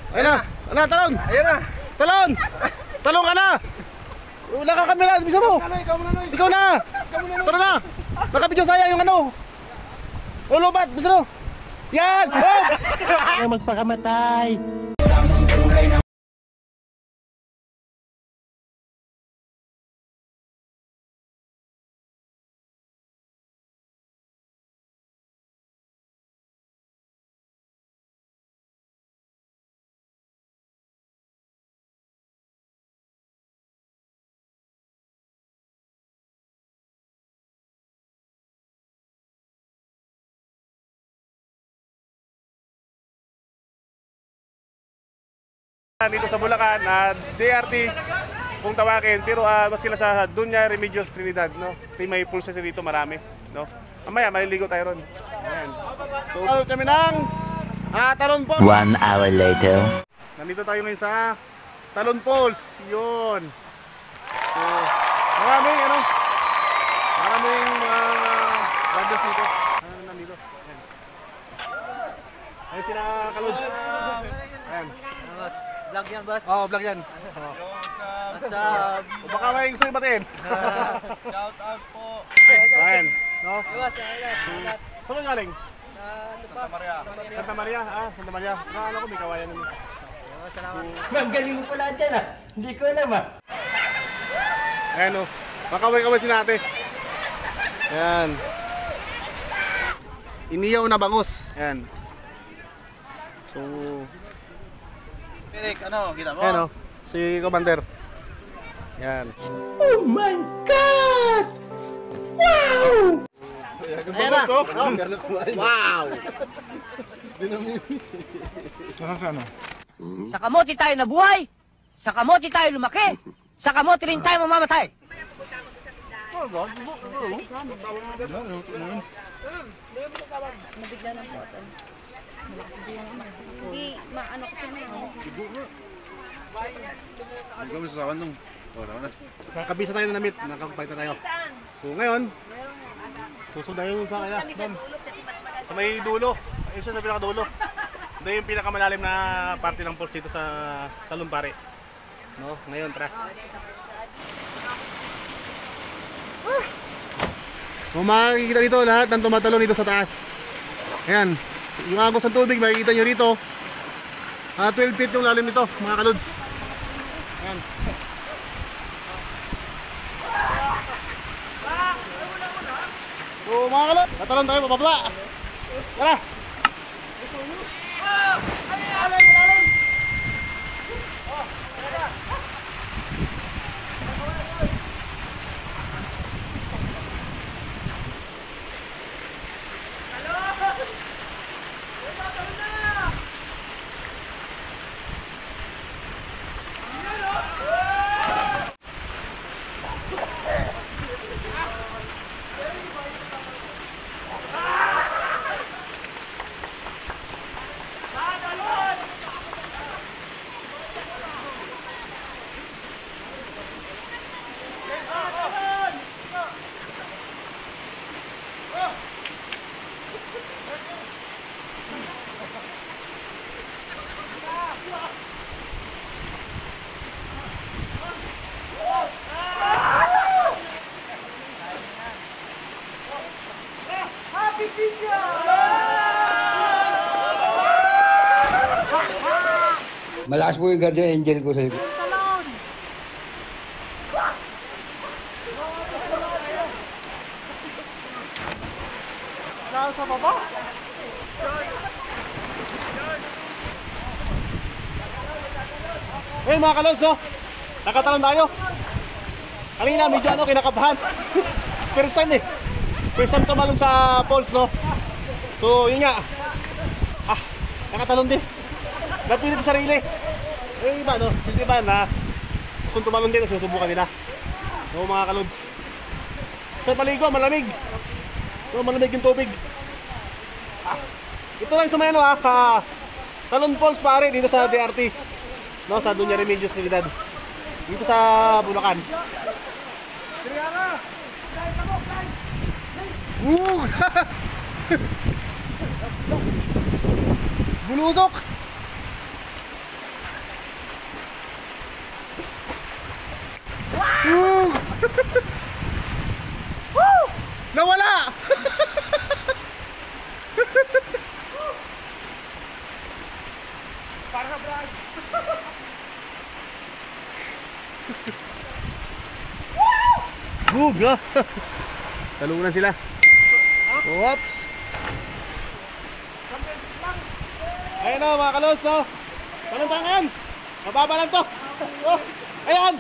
Ayun na. Ano, talon. Ayun na. Talon. Talon ka na. Wala ka kamera, bisa mo. Ikaw na. Tara na. Nakabidyo saya yung ano. Lulubat, bisa mo. Yan. Oh! Magpakamatay. Dito sa Bulacan, DRT kung tawagin, pero mas sila sa Dunya Remedios Trinidad, no? May pulsa dito marami, no? Mamaya maliligo tayo ron. Ayan. So, kami ng Talon Falls. 1 hour later. Nandito tayo ngayon sa Talon Falls. Yun. So, maraming ano? Maraming riders dito. Nandito. Ayan. Ayan sila Kalods. Ayan. Vlog yan, boss. Oo, vlog yan. What's up? O baka may gusto yung batiin. Shout out po. Ayan. No? Boss, ayun. Saan ka galing? Santa Maria. Santa Maria? Santa Maria. Nakala ko may kawayan naman. Salamat. Ang galing mo pala dyan ah. Hindi ko alam ah. Ayan o. Makaway-kaway si nate. Ayan. Iniyaw na bangus. Ayan. So... Eric, ano, kita mo? Ayan o. Si Commander. Ayan. Oh my God! Wow! Ayan na. Wow! Sa kamote tayo nabuhay, sa kamote tayo lumaki, sa kamote rin tayo mamamatay. Nabigla ng photo. Hindi, maano kasi na yun. Ang gawin sa sawan nung. Nakabisa tayo ng damit. Nakapagpagta tayo. So ngayon, susundayin mo sa kaya. Sa may dulo. Ayun sa pinakadulo. Ito yung pinakamalalim na parte ng falls dito sa Talon Pare. No? Ngayon, tara. Kung makikita dito lahat ng tumatalon dito sa taas. Ayan. Yung agos ng tubig, makikita nyo rito. 12 feet yung lalim nito, mga kalods. Ayan. So mga kalod, tatalon tayo pababa. Tara! Malakas po yung guardian angel ko sa likod. Nasa baba? Eh mga kalods, oh. Nakatalon tayo. Kanina medyo ano, kinakabahan. First time eh. First time tumalon sa falls, no? So yun nga. Nakatalon din. Napilit sa sarili. Eh iba, no? Yung iba na gusto tumalon din, susubukan nila. So mga kalods. Sa paligo, malamig. So malamig yung tubig. Ito lang sa may ano Talon Falls pare, dito sa DRT. No, sa Dunya Remedios Trinidad. Dito sa Bulacan. Bulusok. Buga! Talungan sila. Oops! Ayan o mga kalos, no? Taluntangan! Mababa lang to! Oh! Ayan!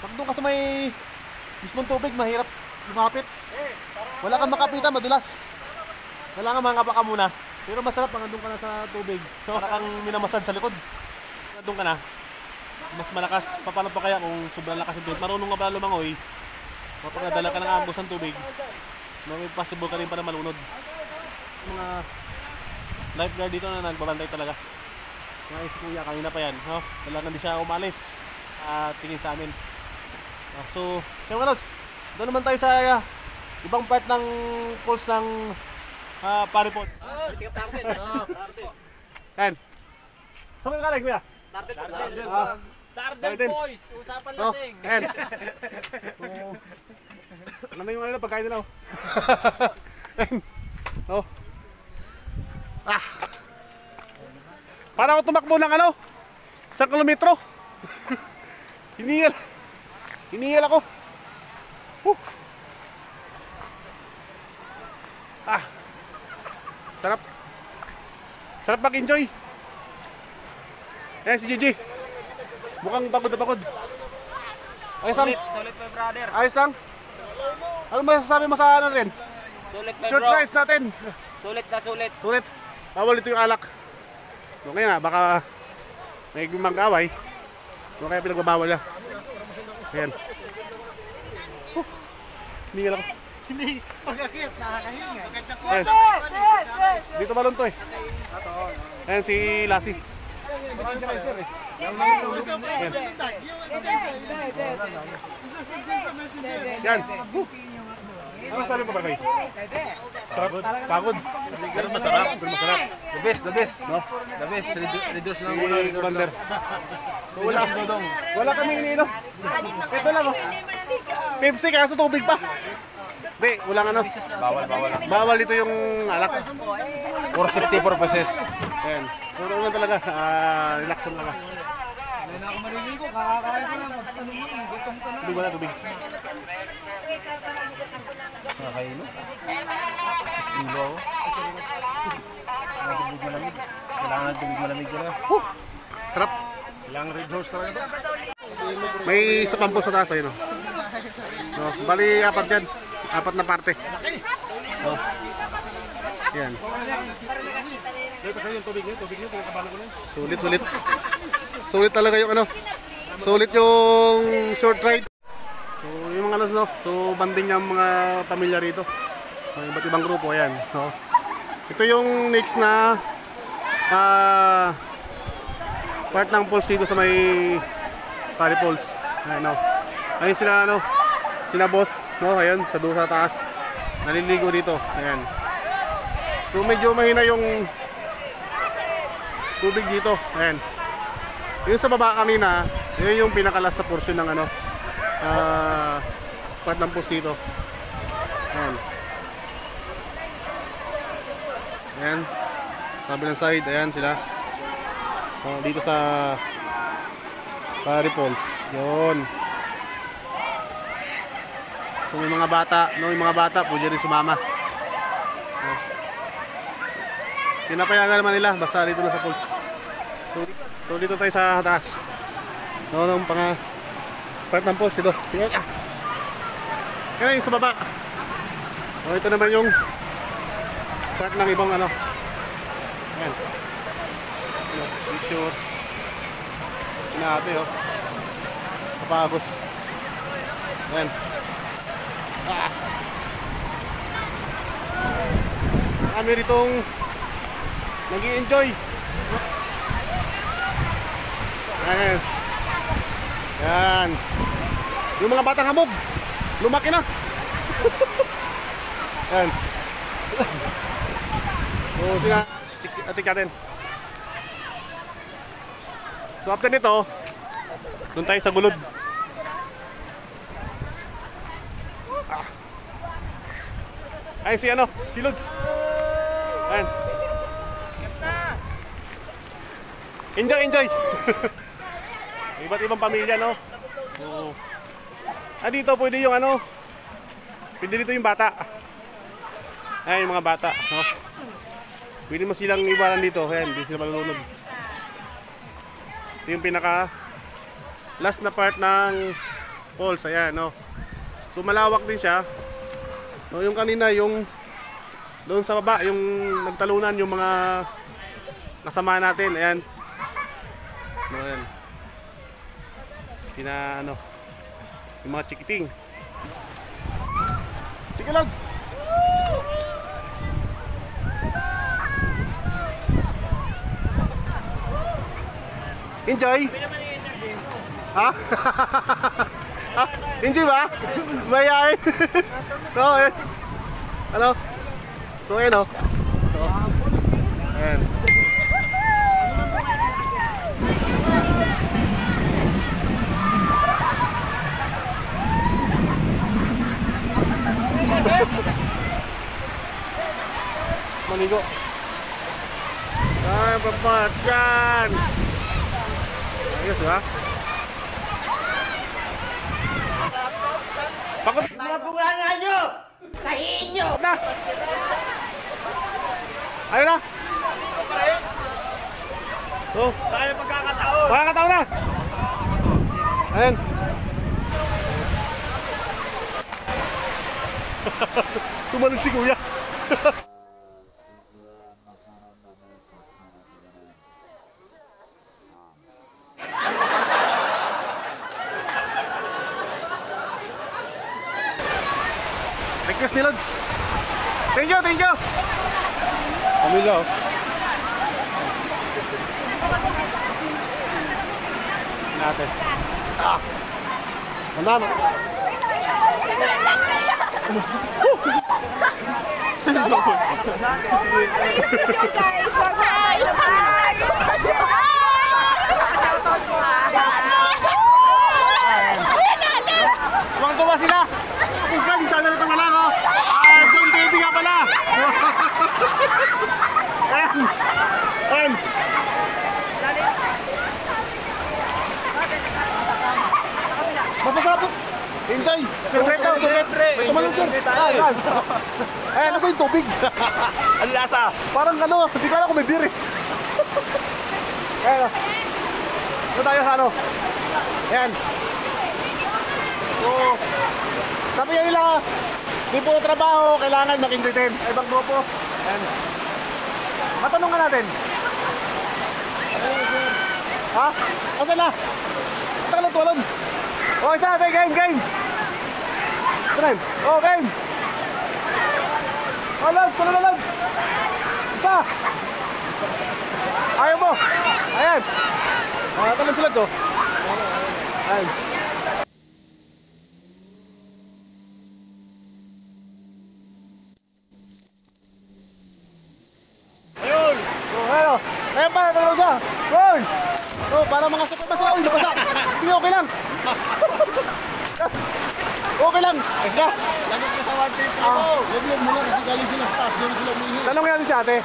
Pag doon ka sa may mismong tubig, mahirap lumapit. Wala kang makapitan, madulas. Kailangan mangapa ka muna. Pero masarap pag andun ka na sa tubig. So, wala kang minamasad sa likod. Andun ka na, mas malakas. Paano pa kaya kung sobrang lakas yung tubig? Marunong ka pala lumangoy. Kapag nadala ka ng ambos ng tubig, may possible ka rin pa na malunod. Mga lifeguard dito na nagbabantay talaga. Mga si kuya, kanina pa yan. No? Talagang hindi siya umalis. Tingin sa amin. So, siya mga kalos, doon naman tayo sa ibang part ng falls ng Paripon. Yan. Saan kayo kaling kuya? Darden boys, usapan lasing. Yan. So, ano yung ano pagkain nila? Oh. Para ako tumakbo ng ano? 1 kilometro. Hinihil ako. Sarap. Sarap mag-enjoy. Ayan si Gigi. Mukhang pagod na pagod. Ayos lang. Sulit my brother. Ayos lang. Ano masasabi mo sa ano rin? Sulit my Short bro. rides natin. Sulit na sulit. Sulit. Bawal ito yung alak. Okay nga, baka may mag-away. O kaya pinagbabawal na. Ayan. Hindi ako. Hindi. Pag-akit, nakakahinga. Ayan. Dito balon to eh. Ayan si Lassie. Ayan siya kay sir eh. Ayan. Yan. Ano sabi mo ba kayo? Sarap. Pagod. Pero masarap. Pero masarap. The best, the best. No? The best. Reduce lang muna. Si Commander. Wala kaming iniinom. Ito lang oh. Pepsi kaso tubig pa. Hindi, walang ano. Bawal. Bawal dito yung alak. For safety purposes. Ayan. Pero lang talaga. Relax lang talaga. Tubig wala tubig. Nakakain no? Ibo ako. Tubig malamig. Kailangan ng tubig malamig ka na. Sarap. Ilang red horse talaga ito. May isa pang sa taas ayun. No, bali apat yan. Apat na parte. Oh. Yan. Sulit. Sulit talaga yung ano. Sulit yung short ride. So yung mga no. So banding yung mga pamilya rito. May iba't ibang grupo ayan. So ito yung next na part ng falls dito sa may Pari Falls. Ayan, no. Ayun sila ano, sila boss, no? Ayun, sa doon sa taas. Naliligo dito. Ayan. So medyo mahina yung tubig dito. Ayan. Yung sa baba kanina, yun yung pinakalas na portion ng ano, part ng post dito. Ayan. Ayan. Sabi ng side, ayan sila. Dito sa Falls. Yun. So may mga bata, no, yung mga bata pwede rin sumama. Pinapayagan naman nila basta dito na sa falls. So dito tayo sa taas. No, nung part ng falls dito. Kaya yung sa baba. So ito naman yung part ng ibang ano. Ayan. Picture. Sinabi oh. Kapagos. Ayan. Kami ritong nag-i-enjoy. Ayan. Yan. Yung mga batang hamog lumaki na. Ayan. So check natin. So after nito, doon tayo sa gulod. Ay si ano, si Lods. Ayan. Enjoy. Iba't ibang pamilya, no? So, dito pwede yung ano, pwede dito yung bata. Ayan yung mga bata, no? Pwede mo silang iwanan dito. Ayan, hindi sila malulunod. Ito yung pinaka last na part ng falls. Ayan, no? So malawak din siya. No, yung kanina, yung doon sa baba, yung nagtalunan, yung mga kasama natin, ayan. No, ayan. Sina, ano, yung mga chikiting. Sige, Lods! Enjoy? Ha? Enjoy ba? Mayayain. No, eh. Ano? So, ayan o. So, ayan. Manigo. Ay, papat yan. Ayos ba? Bakit? Mga bunga nyo! Sahihin nyo! Na! Ayun na! Oh, Tayo pagkakataon. makakataon na! Ayun! Tumalun si Kuya! Request ni Lods! Thank you! Pamilya oh! Natin. Mandama. Guys, shoutout po. Tuwang-tuwa sila! Subscribe yung channel ito na lang oh! John TV nga pala! Ayan! Masasarap po! Enjoy! Siyempre daw! Siyempre! Tumalong sir! Ayan! Nasa yung tubig! Ang lasa. Parang ano, hindi ko alam kung may beer eh. Ayan o. Ito tayo sa ano. Ayan. So, sabi niya nila, di po trabaho, kailangan mag-enjoy din. Ay, ibang grupo. Ayan. Matanong ka natin. Ha? Asan na? Ito ka lang tuwalon. O, isa natin, game! Ito na yun. O, game! O, Lods, tulo na Lods! Isa! Ayaw mo! Ayan! Talon sila to. Ayan. Ayan pa, talaga siya. Hoy! Oh, para mga super basa. Uy, nabasa. Sige, okay lang. Okay lang. Ika. Lagi ka sa 150 mo. Lagyan mo lang. Kasi galing sila sa taas. Doon sila umihi. Tanong natin si ate.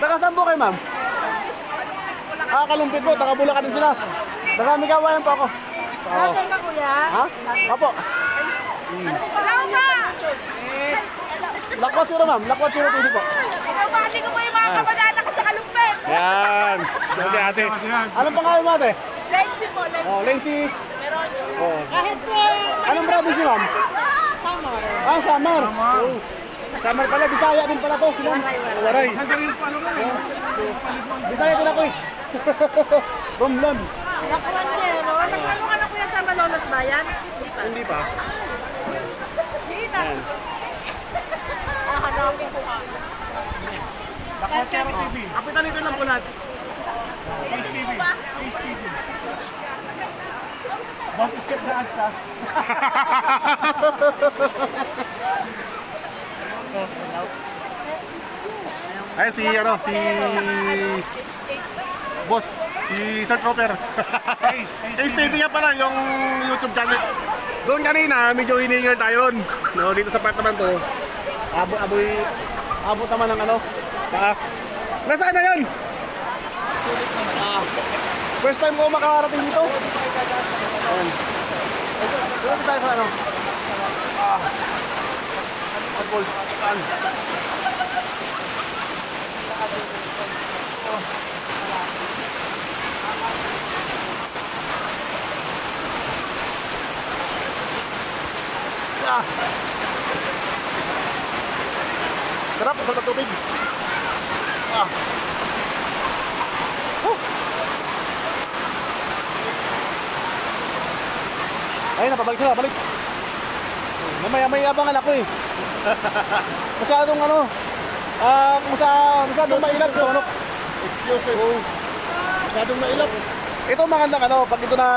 Taga-saan po kayo, ma'am? Kalumpit po. Taga-Bulacan din sila. Taga-Migawayan po ako. Later ka, kuya. Ha? Opo. Salamat ka! Lakwat sura, ma'am. Lakwat sura TV po. Pinabati ko po yung mga kabanata ko sa kalumpit. Yan. Yan si ate. Anong pangalan mo, ate? Lensi po, Lensi. Oh, Lensi. Oh. Kahit po. Anong province niyo, ma'am? Summer. Ah, Samar. Oh. Samar pala, Bisaya din pala to. Sila. Waray. Bisaya din ako eh. Romblon. Nakuranjero. Nag-ano ka na kuya sa Malolos Bayan? Hindi pa. Hindi na. Hanapin ko ka. Kapitan ito lang po lahat. Ay si ano, si boss, si Sir Trooper. Ace TV nga pala yung YouTube channel. Doon kanina, medyo hiningal tayo ron. No, dito sa part naman to. Abot naman ng ano. Nasaan na yun? First time ko makarating dito. Ayan. Dito tayo sa ano. Balls. Saan? Sarap sa tubig. Ay, napabalik sila, balik. May abangan ako eh. Masyadong ano, masyadong mailap sa manok. Exclusive. Oh. Masyadong mailap. Ito magandang ano, pag ito na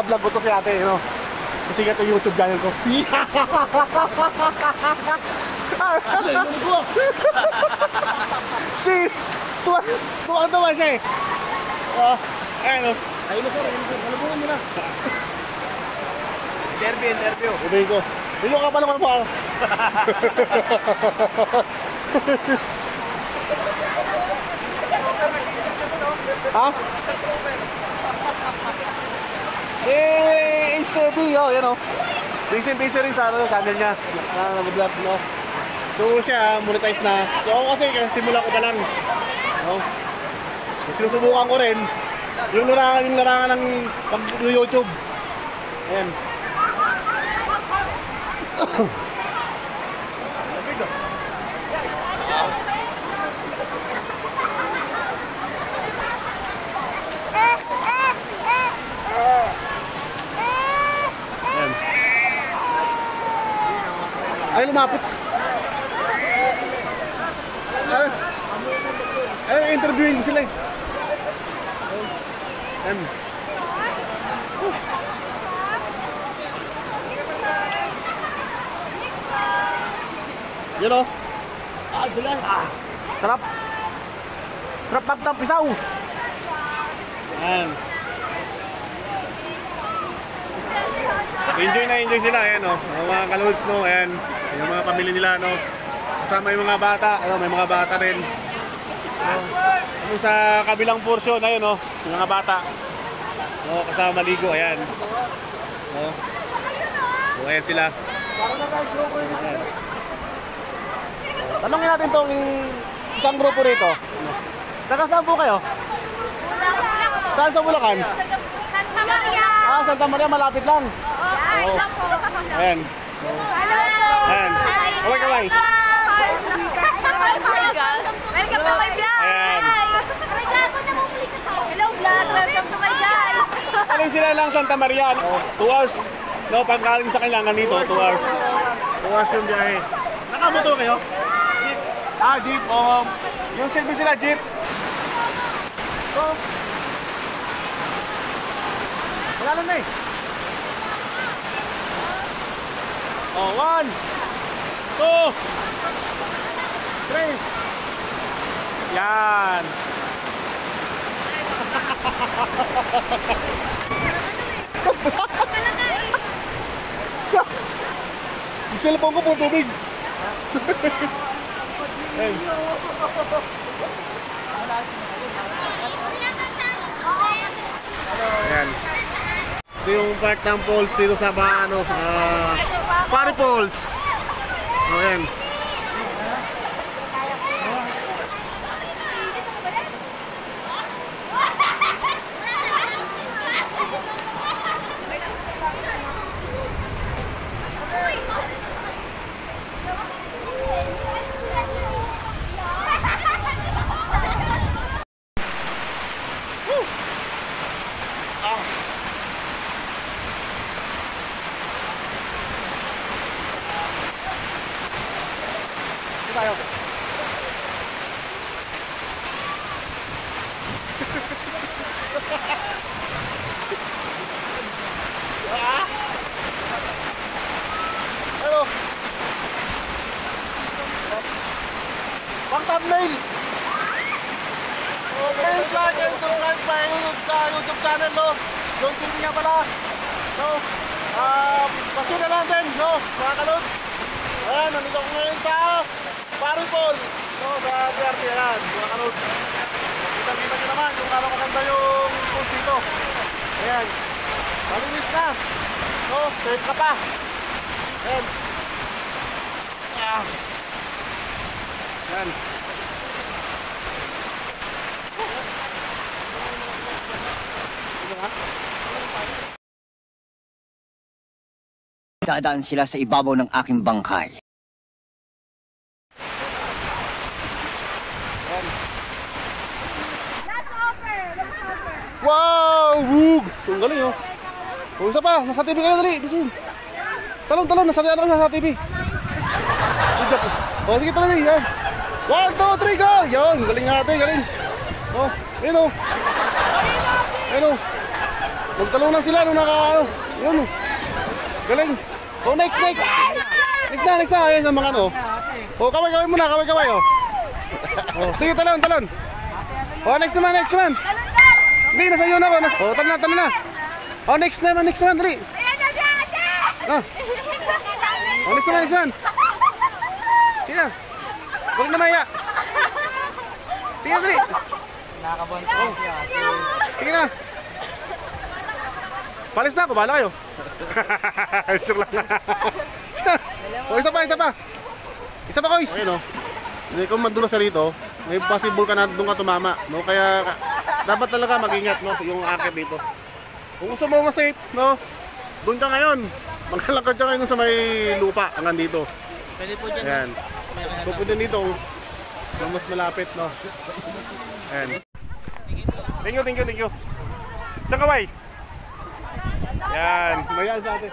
vlog ko to si ate, no? Kasi ito yung YouTube channel ko. Si, tuwang-tuwa siya eh. Ayan o. Ayun na sir, salubungin nyo na. Interview. Sabihin ko, hindi ka pa naman po. Ha? Eh, steady, oh, yan, oh. Busy rin sa ano, channel niya. Nag-vlog, no? So, siya, monetize na. So, ako kasi, simula ko pa lang. No? So, sinusubukan ko rin. Yung larangan ng pag-YouTube. Ayan. Ay, lumapit. Ay, interviewin ko sila eh. Ayan. Yun o. Dulas. Sarap. Sarap ng pisaw. Ayan. Enjoy sila, ayan o. Ang mga kalods, no, ayan. Yung mga pamilya nila, no. Kasama yung mga bata, ano, may mga bata rin. Ano, sa kabilang portion, ayun o, yung mga bata. No, kasama maligo, ayan. No. So, ayan sila. Ayan. Tanongin natin tong isang grupo rito. Taga saan po kayo? Saan sa Bulacan? Santa Maria. Ah, Santa Maria, malapit lang. Ay, po. Ayan. Hello. Ayan. Kaway. Welcome to my vlog. Ayan. Hello vlog. Welcome to my guys. Alin sila lang Santa Maria. 2 hours. No, pagkaling sa kailangan dito, 2 hours. 2 hours yung biyahe. Nakamotor kayo? Jeep. Ah, jeep. Yung service sila, jeep. So, wala na eh. 1, 2, 3. Yan. Yung cellphone ko pong tubig. Ayan. Ayan. Ito yung park ng falls dito sa Pari Falls. Ayan. Tayo. Hello. Pang thumbnail. Oh, please like and subscribe sa YouTube channel, no? Yung TV nga pala. No? Pasyon na lang din, no? Mga kalods. Ayan, nandito ko ngayon sa Pari Falls. No, sa BRT, ayan. Mga kalods. Kita-kita nyo naman kung paano maganda yung falls dito. Ayan. Malinis na. No, safe ka pa. Ayan. Ayan. Dadaan sila sa ibabaw ng aking bangkay. Wow! Woo! Ang galing, oh. O, isa pa. Nasa TV kayo, dali. Bisin. Talon, nasa TV. O, sige, talon, yan. 1, 2, 3, go! Yan, galing natin, galing. O, yun, o. Ayun, o. Magtalunan sila nung yun, o. Galing. O, next. Next na. Ayan, sa mga, O, kaway muna, kaway, o. O, sige, talon. O, next naman. Hindi, nasa iyo na ako. O, talo na. O, next naman, dali. O, next naman. Sige na. Huwag na maya. Sige na, dali. Sige na. Palis na ako, bahala kayo. Joke lang. O, isa pa. Isa pa, Kois. Ayun, o. Hindi ko madulas sa rito. May possible ka na doon ka tumama, no? Kaya dapat talaga mag-ingat, no? Yung akit dito. Kung gusto mo ma-safe, no? Doon ka ngayon. Maglalakad ka ngayon sa may lupa hanggang dito. Pwede po dyan. Ayan. So, pwede dito. Yung mas malapit, no? Ayan. Thank you. Isang kaway. Ayan. Mayaan sa atin.